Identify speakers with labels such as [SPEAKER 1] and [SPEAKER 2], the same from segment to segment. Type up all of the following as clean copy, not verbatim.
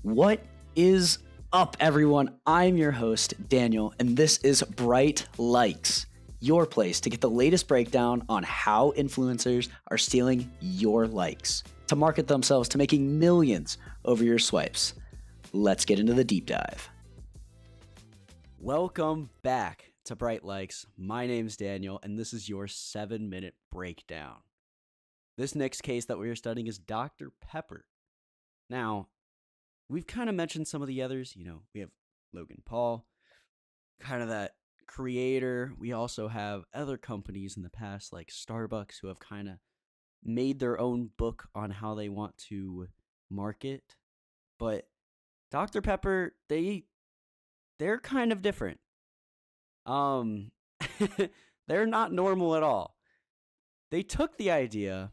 [SPEAKER 1] What is up, everyone? I'm your host, Daniel, and this is Bright Likes, your place to get the latest breakdown on how influencers are stealing your likes to market themselves to making millions over your swipes. Let's get into the deep dive. Welcome back to Bright Likes. My name's Daniel, and this is your 7-minute breakdown. This next case that we are studying is Dr. Pepper. Now, we've kind of mentioned some of the others. We have Logan Paul, kind of that creator. We also have other companies in the past like Starbucks who have kind of made their own book on how they want to market. But Dr. Pepper, they're kind of different. They're not normal at all. They took the idea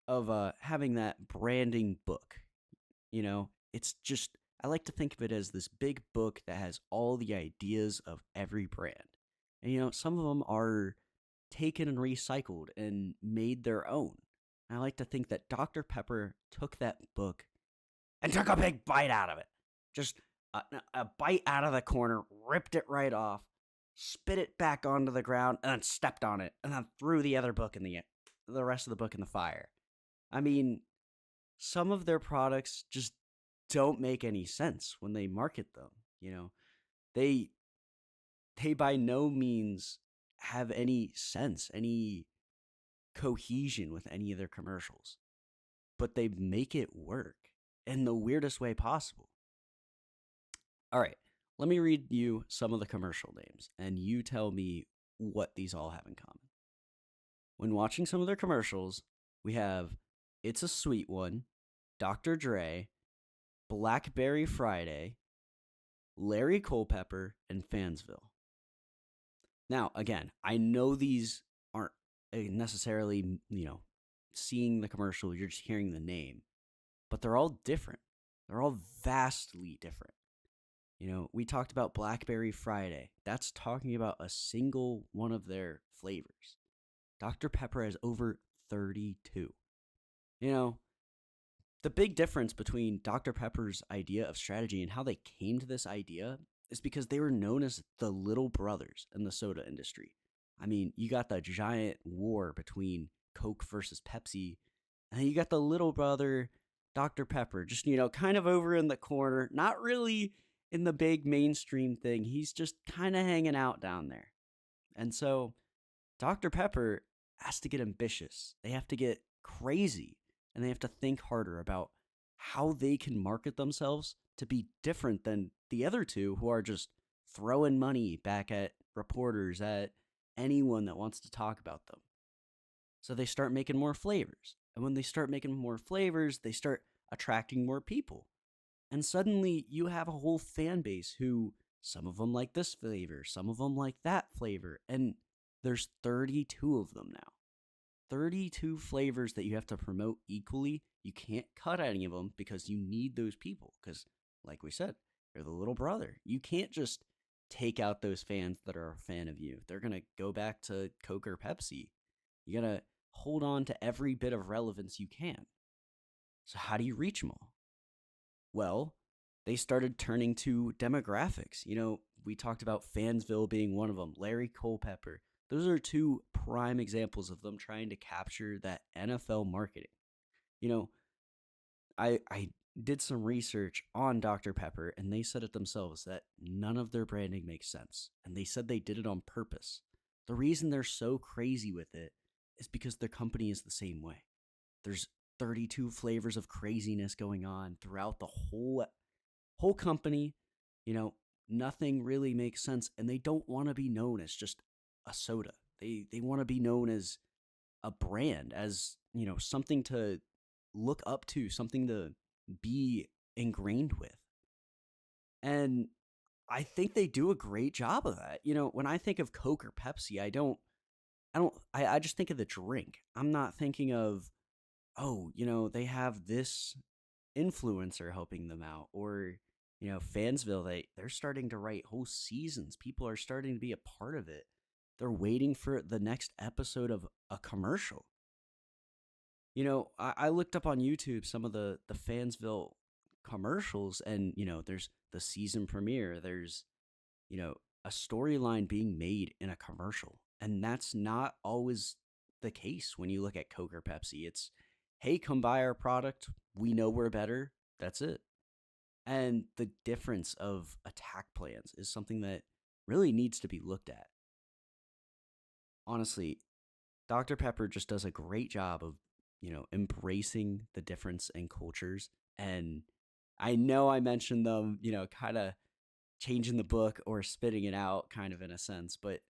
[SPEAKER 1] of having that branding book. It's just, I like to think of it as this big book that has all the ideas of every brand. And, some of them are taken and recycled and made their own. And I like to think that Dr. Pepper took that book and took a big bite out of it. Just a bite out of the corner, ripped it right off, spit it back onto the ground, and then stepped on it, and then threw the other book the rest of the book in the fire. I mean, some of their products just don't make any sense when they market them. They by no means have any sense, any cohesion with any of their commercials, but they make it work in the weirdest way possible. All right, let me read you some of the commercial names, and you tell me what these all have in common. When watching some of their commercials, we have It's a Sweet One, Dr. Dre, Blackberry Friday, Larry Culpepper, and Fansville. Now, again, I know these aren't necessarily, seeing the commercial, you're just hearing the name, but they're all different. They're all vastly different. We talked about Blackberry Friday. That's talking about a single one of their flavors. Dr. Pepper has over 32. The big difference between Dr. Pepper's idea of strategy and how they came to this idea is because they were known as the little brothers in the soda industry. I mean, you got the giant war between Coke versus Pepsi, and then you got the little brother, Dr. Pepper, just, kind of over in the corner, not really in the big mainstream thing. He's just kind of hanging out down there. And so Dr. Pepper has to get ambitious. They have to get crazy. And they have to think harder about how they can market themselves to be different than the other two who are just throwing money back at reporters, at anyone that wants to talk about them. So they start making more flavors. And when they start making more flavors, they start attracting more people. And suddenly you have a whole fan base who, some of them like this flavor, some of them like that flavor. And there's 32 of them now. 32 flavors that you have to promote equally. You can't cut any of them because you need those people. Because, like we said, you're the little brother. You can't just take out those fans that are a fan of you. They're going to go back to Coke or Pepsi. You got to hold on to every bit of relevance you can. So how do you reach them all? Well, they started turning to demographics. We talked about Fansville being one of them, Larry Culpepper. Those are two prime examples of them trying to capture that NFL marketing. I did some research on Dr. Pepper, and they said it themselves that none of their branding makes sense. And they said they did it on purpose. The reason they're so crazy with it is because their company is the same way. There's 32 flavors of craziness going on throughout the whole company. Nothing really makes sense, and they don't want to be known as just a soda. They want to be known as a brand, as, something to look up to, something to be ingrained with. And I think they do a great job of that. When I think of Coke or Pepsi, I just think of the drink. I'm not thinking of, they have this influencer helping them out, or, Fansville, they're starting to write whole seasons. People are starting to be a part of it. They're waiting for the next episode of a commercial. I looked up on YouTube some of the Fansville commercials and, there's the season premiere, there's, you know, a storyline being made in a commercial. And that's not always the case when you look at Coke or Pepsi. It's, hey, come buy our product. We know we're better. That's it. And the difference of attack plans is something that really needs to be looked at. Honestly, Dr. Pepper just does a great job of, embracing the difference in cultures. And I know I mentioned them, kind of changing the book or spitting it out kind of in a sense, but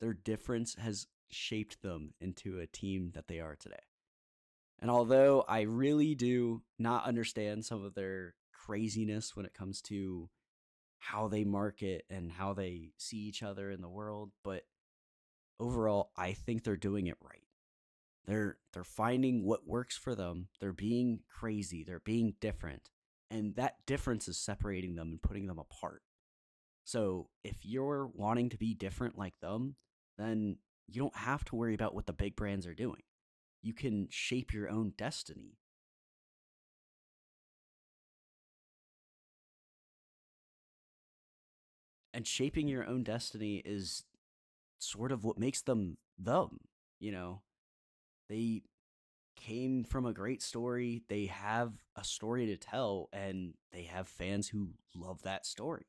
[SPEAKER 1] their difference has shaped them into a team that they are today. And although I really do not understand some of their craziness when it comes to how they market and how they see each other in the world, but overall, I think they're doing it right. They're finding what works for them. They're being crazy. They're being different. And that difference is separating them and putting them apart. So if you're wanting to be different like them, then you don't have to worry about what the big brands are doing. You can shape your own destiny. And shaping your own destiny is sort of what makes them them. You know, they came from a great story. They have a story to tell, and they have fans who love that story.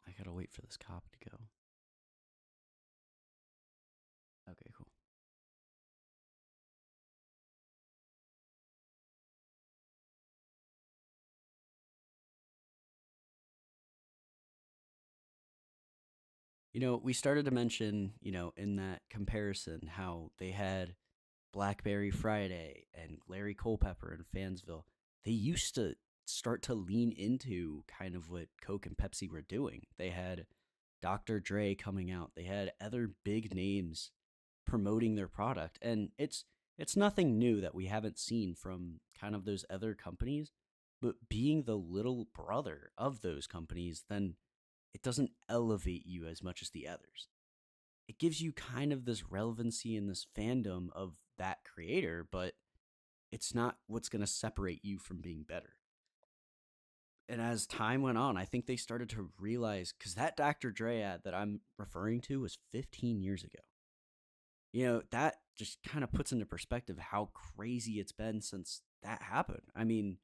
[SPEAKER 1] I gotta wait for this copy to go. Okay, cool. We started to mention, in that comparison, how they had Blackberry Friday and Larry Culpepper and Fansville. They used to start to lean into kind of what Coke and Pepsi were doing. They had Dr. Dre coming out. They had other big names promoting their product. And it's nothing new that we haven't seen from kind of those other companies, but being the little brother of those companies, then it doesn't elevate you as much as the others. It gives you kind of this relevancy and this fandom of that creator, but it's not what's going to separate you from being better. And as time went on, I think they started to realize, because that Dr. Dre ad that I'm referring to was 15 years ago. That just kind of puts into perspective how crazy it's been since that happened. I mean,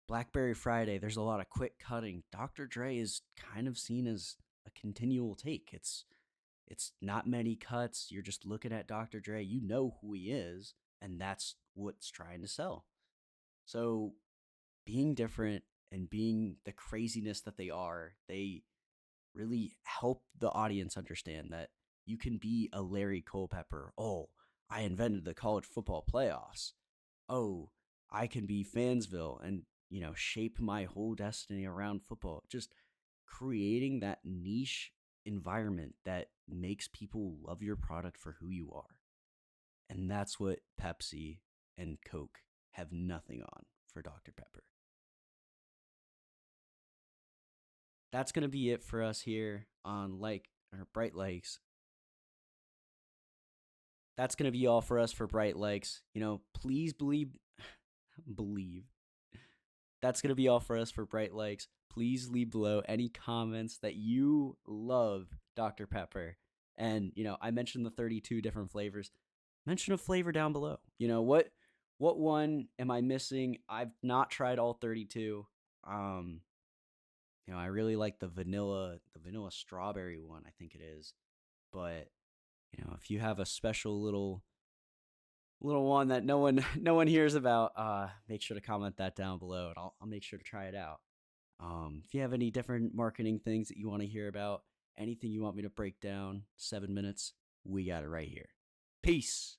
[SPEAKER 1] Blackberry Friday, there's a lot of quick cutting. Dr. Dre is kind of seen as a continual take. It's not many cuts. You're just looking at Dr. Dre. You know who he is, and that's what's trying to sell. So being different and being the craziness that they are, they really help the audience understand that you can be a Larry Culpepper. Oh, I invented the college football playoffs. Oh, I can be Fansville and, shape my whole destiny around football. Just creating that niche environment that makes people love your product for who you are. And that's what Pepsi and Coke have nothing on for Dr. Pepper. That's going to be it for us here on Bright Lakes. That's going to be all for us for Bright Lakes. Please believe. That's going to be all for us for Bright Lakes. Please leave below any comments that you love Dr. Pepper. And, I mentioned the 32 different flavors. Mention a flavor down below. What one am I missing? I've not tried all 32. I really like the vanilla strawberry one, I think it is. But, if you have a special little one that no one hears about, make sure to comment that down below, and I'll make sure to try it out. If you have any different marketing things that you want to hear about, anything you want me to break down, 7 minutes, we got it right here. Peace.